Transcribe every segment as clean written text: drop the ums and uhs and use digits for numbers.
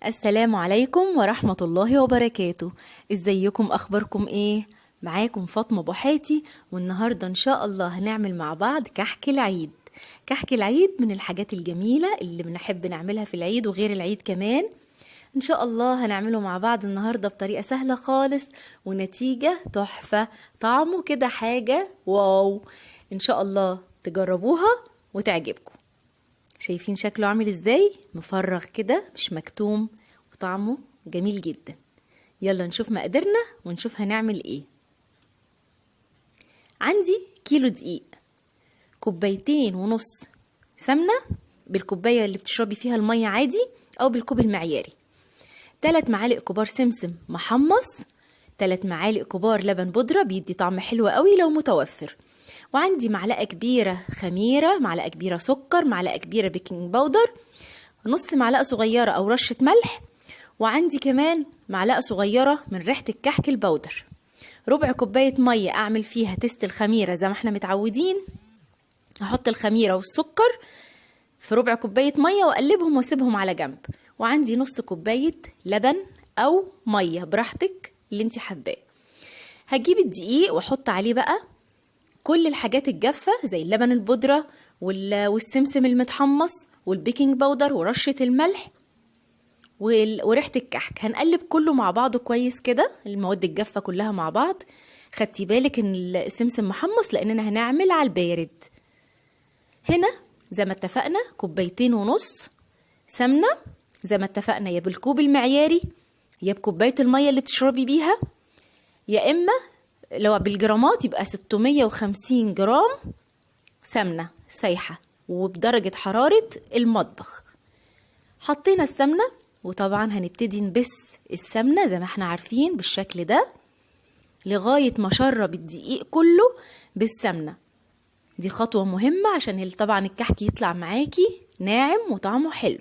السلام عليكم ورحمة الله وبركاته. ازيكم؟ اخباركم ايه؟ معاكم فاطمة بوحاتي، والنهاردة ان شاء الله هنعمل مع بعض كحك العيد. كحك العيد من الحاجات الجميلة اللي بنحب نعملها في العيد وغير العيد كمان. ان شاء الله هنعمله مع بعض النهاردة بطريقة سهلة خالص ونتيجة تحفة، طعمه كده حاجة واو. ان شاء الله تجربوها وتعجبكم. شايفين شكله عامل ازاي؟ مفرغ كده مش مكتوم، وطعمه جميل جدا. يلا نشوف مقاديرنا ونشوف هنعمل ايه. عندي كيلو دقيق، 2.5 كوب سمنة بالكوباية اللي بتشربي فيها المية عادي او بالكوب المعياري، 3 معالق كبار سمسم محمص، 3 معالق كبار لبن بودرة بيدي طعم حلو قوي لو متوفر، وعندي معلقة كبيرة خميرة، معلقة كبيرة سكر، معلقة كبيرة بيكنج باودر، نص معلقة صغيرة أو رشة ملح، وعندي كمان معلقة صغيرة من ريحة الكحك البودر، ربع كوباية مية أعمل فيها تيست الخميرة زي ما احنا متعودين. هحط الخميرة والسكر في ربع كوباية مية وأقلبهم واسيبهم على جنب، وعندي نص كوباية لبن أو مية براحتك اللي انت حباه. هجيب الدقيق واحط عليه بقى كل الحاجات الجافة زي اللبن البودرة والسمسم المتحمص والبيكنج باودر ورشة الملح وريحة الكحك. هنقلب كله مع بعضه كويس كده، المواد الجافة كلها مع بعض. خدتي بالك ان السمسم محمص لاننا هنعمل على البارد. هنا زي ما اتفقنا 2.5 كوب سمنة، زي ما اتفقنا يا بالكوب المعياري يا بكوباية المية اللي بتشربي بيها، يا اما لو بالجرامات يبقى 650 جرام سمنة سايحة وبدرجة حرارة المطبخ. حطينا السمنة، وطبعا هنبتدي نبس السمنة زي ما احنا عارفين بالشكل ده لغاية ما شرب الدقيق كله بالسمنة. دي خطوة مهمة عشان طبعا الكحك يطلع معاكي ناعم وطعمه حلو.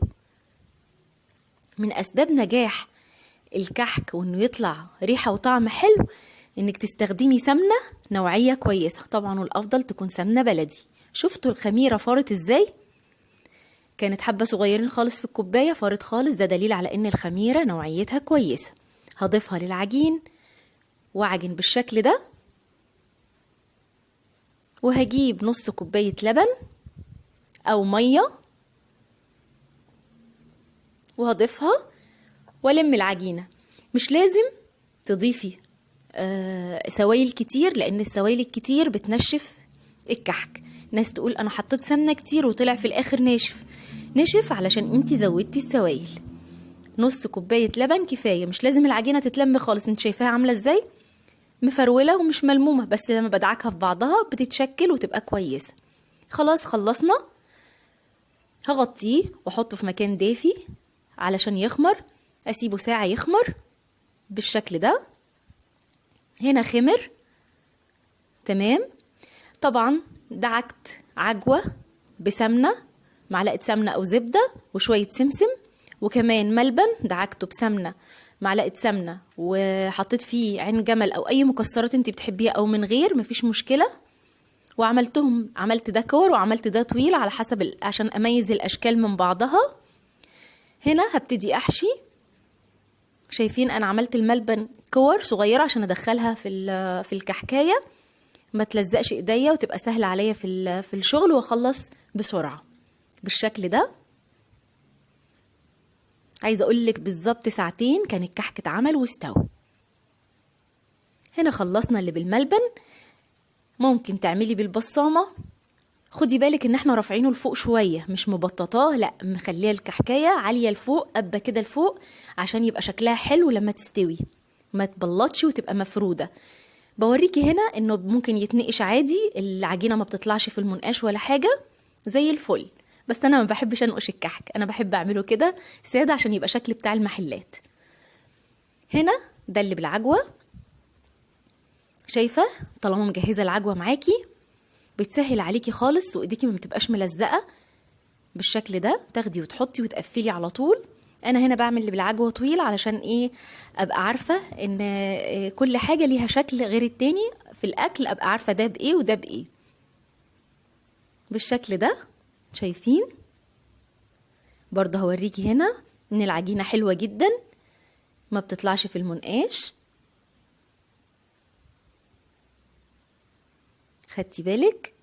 من أسباب نجاح الكحك وانه يطلع ريحة وطعم حلو انك تستخدمي سمنة نوعية كويسة، طبعا والافضل تكون سمنة بلدي. شفتوا الخميرة فارت ازاي؟ كانت حبة صغيرين خالص في الكوباية فارت خالص، ده دليل على ان الخميرة نوعيتها كويسة. هضيفها للعجين واعجن بالشكل ده، وهجيب نص كوباية لبن او مية وهضيفها والم العجينة. مش لازم تضيفي سوائل كتير لان السوائل الكتير بتنشف الكحك. ناس تقول انا حطيت سمنة كتير وطلع في الاخر نشف علشان انتي زودتي السوائل. نص كوباية لبن كفاية، مش لازم العجينة تتلم خالص. انت شايفاها عاملة ازاي؟ مفرولة ومش ملمومة، بس لما بدعكها في بعضها بتتشكل وتبقى كويسة. خلاص خلصنا. هغطيه واحطه في مكان دافي علشان يخمر، اسيبه ساعة يخمر بالشكل ده. هنا خمر تمام. طبعا دعكت عجوة بسمنة، معلقة سمنة او زبدة وشوية سمسم، وكمان ملبن دعكته بسمنة، معلقة سمنة، وحطيت فيه عين جمل او اي مكسرات انت بتحبيها او من غير مفيش مشكلة. وعملتهم، عملت ده كور وعملت ده طويل على حسب عشان اميز الاشكال من بعضها. هنا هبتدي احشي. شايفين انا عملت الملبن كور صغيرة عشان ادخلها في الكحكاية ما تلزقش ايديا وتبقى سهلة عليا في الشغل واخلص بسرعة بالشكل ده. عايزة اقولك بالظبط ساعتين كان الكحك اتعمل واستوى. هنا خلصنا اللي بالملبن. ممكن تعملي بالبصامة، خدي بالك ان احنا رافعينه لفوق شوية، مش مبططاه، لا مخليه الكحكاية عالية لفوق، قبة كده لفوق عشان يبقى شكلها حلو لما تستوي، ما تبلطش وتبقى مفرودة. بوريكي هنا انه ممكن يتنقش عادي، العجينة ما بتطلعش في المنقاش ولا حاجة، زي الفل. بس انا ما بحبش انقش الكحك، انا بحب اعمله كده سادة عشان يبقى شكل بتاع المحلات. هنا ده اللي بالعجوة. شايفة طالما مجهزة العجوة معاكي بتسهل عليكي خالص وايديكي ما بتبقاش ملزقة بالشكل ده، تاخدي وتحطي وتقفلي على طول. انا هنا بعمل اللي بالعجوة طويل علشان ايه؟ ابقى عارفة ان كل حاجة ليها شكل غير التاني في الاكل، ابقى عارفة ده بايه وده بايه بالشكل ده. شايفين؟ برضه هوريكي هنا ان العجينة حلوة جدا، ما بتطلعش في المنقاش. خدتي بالك؟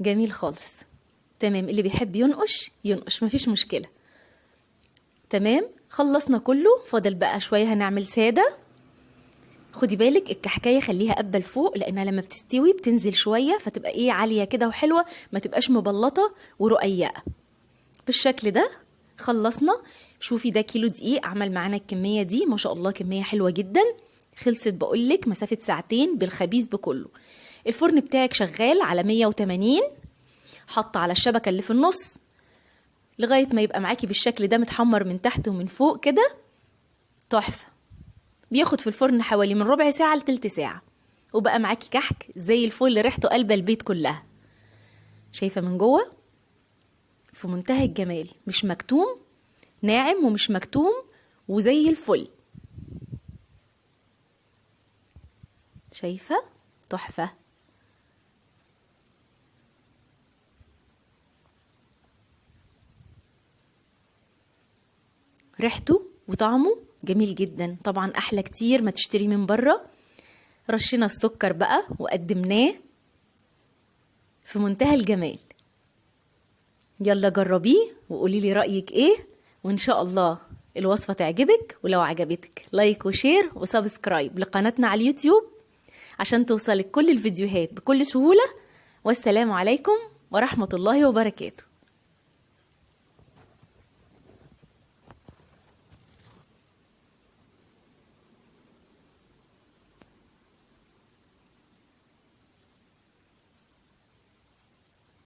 جميل خالص. تمام، اللي بيحب ينقش ينقش، مفيش مشكلة. تمام، خلصنا كله، فاضل بقى شوية هنعمل سادة. خدي بالك الكحكاية خليها قبة لفوق، لانها لما بتستوي بتنزل شوية فتبقى ايه عالية كده وحلوة، ما تبقاش مبلطة ورقيقة بالشكل ده. خلصنا. شوفي ده كيلو دقيق عمل معانا الكمية دي، ما شاء الله كمية حلوة جدا. خلصت بقولك مسافة ساعتين بالخبيز بكله. الفرن بتاعك شغال على 180، حط على الشبكة اللي في النص لغاية ما يبقى معاكي بالشكل ده متحمر من تحت ومن فوق كده. تحفة. بياخد في الفرن حوالي من ربع ساعة لتلت ساعة، وبقى معاكي كحك زي الفل، ريحته قلب البيت كلها. شايفة من جوه في منتهى الجمال، مش مكتوم، ناعم ومش مكتوم وزي الفل. شايفة؟ تحفة. ريحته وطعمه جميل جدا، طبعا احلى كتير ما تشتري من بره. رشينا السكر بقى وقدمناه في منتهى الجمال. يلا جربيه وقولي لي رأيك ايه، وان شاء الله الوصفة تعجبك. ولو عجبتك لايك وشير وسبسكرايب لقناتنا على اليوتيوب عشان توصلك كل الفيديوهات بكل سهولة. والسلام عليكم ورحمة الله وبركاته.